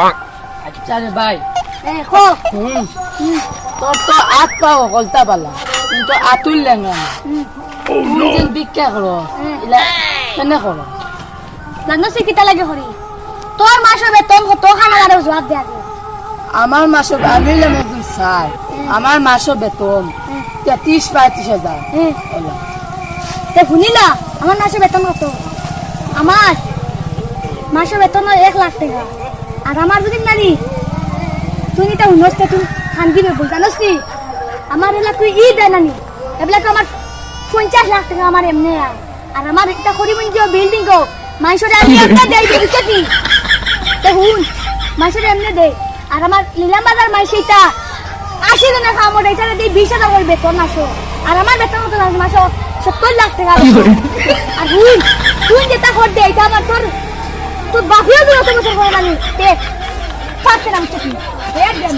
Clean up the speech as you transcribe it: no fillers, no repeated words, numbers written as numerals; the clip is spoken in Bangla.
আচ্ছা রে ভাই খো তোর তো হাত পাও কলতা পালা কিন্তু আতুল লেঙ্গা তুমি যে ভিক্ষা করো ইলা কেনে করো জানো সে কিতা লাগে হরি তোর মাসের বেতন কত খানা আর জবাব দে আগে আমার মাসে আমি হলাম একজন স্যার আমার মাসে বেতন 33-35,000 ওলা তে শুনিলা আমার মাসের বেতন কত আমার মাসের বেতন 1 লাখ টাকা আর আমার যদি নানি তুই এটা উন্নস্তে তুই খানগিরে বল জানোস কি আমার এলা তুই ই দেয় নানি এবলা তো আমার 50 লাখ টাকা আমার এমনি আয় আর আমার একটা করিবন যে বিল্ডিং গো মাইসরে আমি একটা দেই দিতে কি তে হুন মাইসরে এমনি দেই আর আমার লীলা বাজার মাইসিটা 80 জনের খামো এটা দেই 20,000 করে বেতন আসো আর আমার বেতন কত মাসে 70 লাখ টাকা আর হুন তুই যেটা কর দে এটা আমার তোর বাপিও দিও তো বছর করে নানি দেখ পারতে নাম কি দেখ দেন